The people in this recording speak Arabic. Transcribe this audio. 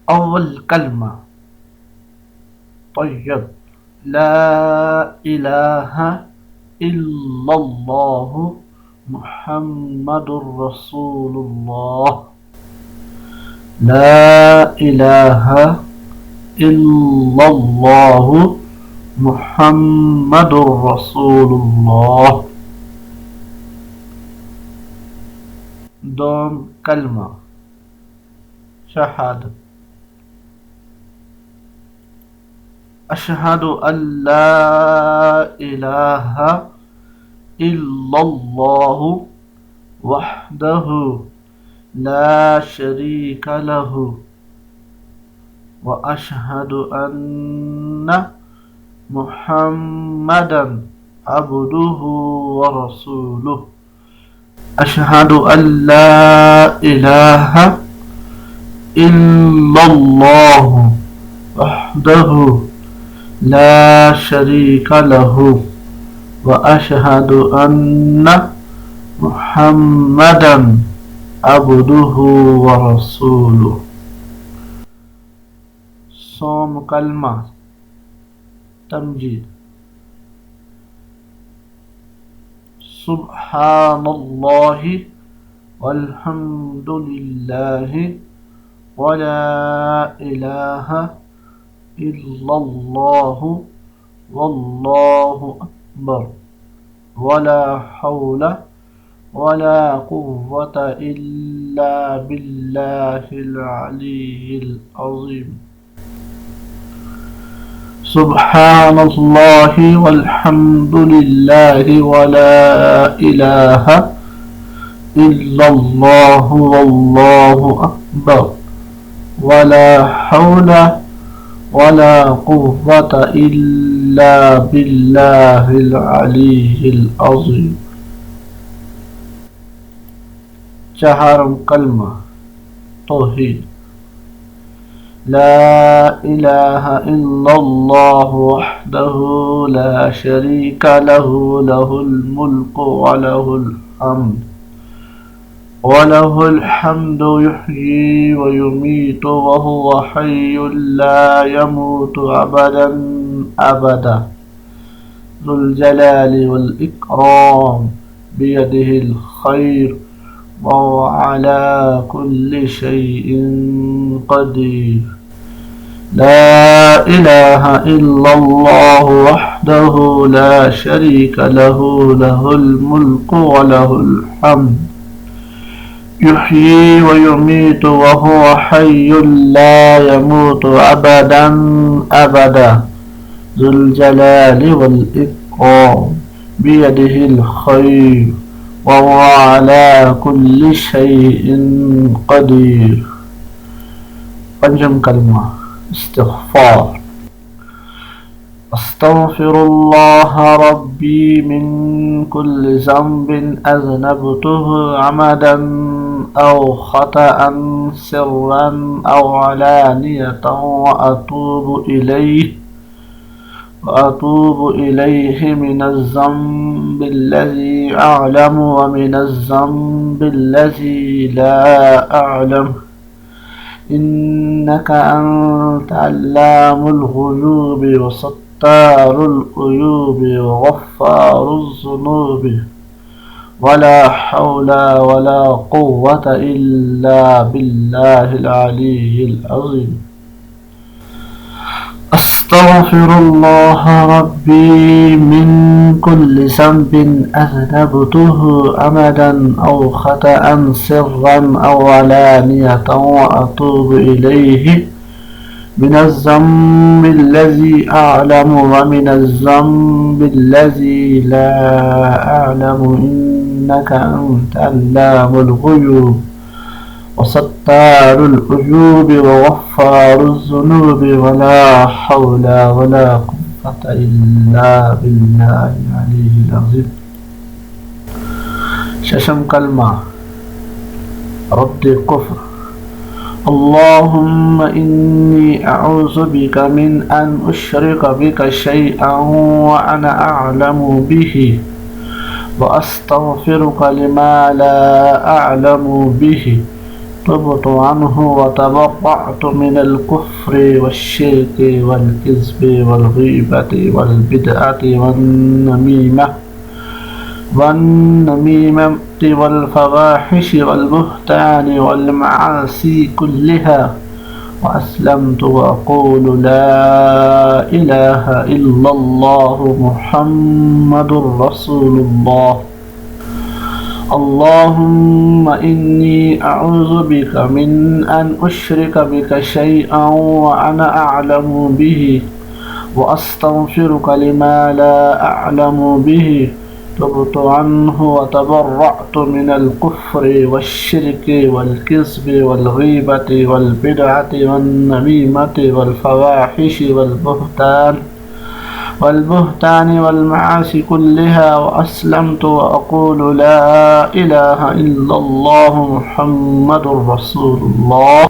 أول كلمة. طيب. لا إله إلا الله محمد رسول الله. لا إله إلا الله محمد رسول الله. دوم كلمة. شهادة. أشهد أن لا إله إلا الله وحده لا شريك له وأشهد أن محمدا عبده ورسوله. أشهد أن لا إله إلا الله وحده لا شريك له وأشهد أن محمدا عبده ورسوله. صوم كلمة. تمجيد. سبحان الله والحمد لله ولا إله إلا الله والله أكبر ولا حول ولا قوة إلا بالله العلي العظيم. سبحان الله والحمد لله ولا إله إلا الله والله أكبر ولا حول ولا قوة إلا بالله العلي العظيم. شهر كلمة. توحيد. لا إله إلا الله وحده لا شريك له له الملك وله الحمد يحيي ويميت وهو حي لا يموت أبدا ذو الجلال والإكرام بيده الخير وهو على كل شيء قدير. لا إله إلا الله وحده لا شريك له له الملك وله الحمد يحيي ويميت وهو حي لا يموت أبدا ذو الجلال والإكرام بيده الخير وهو على كل شيء قدير. पंचम कलमा इस्तिग़फ़ार. अस्तग़फ़िरुल्लाह रब्बी मिन कुल्लि ज़ंबिन अज़नबतुहु अमदन औ ख़तअन सिर्रन औ अलानियतन وأتوب إليه من الذنب الذي أعلم ومن الذنب الذي لا أعلم إنك أنت علام الغيوب وستار العيوب وغفار الذنوب ولا حول ولا قوة إلا بالله العلي العظيم. أستغفر الله ربي من كل ذنب أذنبته عمدا أو خطأ سرا أو علانية وأتوب إليه من الذنب الذي أعلم ومن الذنب الذي لا أعلم إنك أنت علام الغيوب وستار العيوب وغفار الذنوب ولا حول ولا قوة إلا بالله العلي العظيم. ششم كلمة. رد كفر. اللهم إني أعوذ بك من أن أشرك بك شيئا وأنا أعلم به وأستغفرك لما لا أعلم به تبت عنه وتبرأت من الكفر والشرك والكذب والغيبة والبدعة والنميمة والفواحش والبهتان والمعاصي كلها، وأسلمت وأقول لا إله إلا الله محمد رسول الله. اللهم إني أعوذ بك من أن أشرك بك شيئا وأنا أعلم به، وأستغفرك لما لا أعلم به. تبت عنه وتبرأت من الكفر والشرك والكذب والغيبة والبدعة والنميمة والفواحش والبهتان والمعاصي كلها، وأسلمت وأقول لا إله إلا الله محمد رسول الله.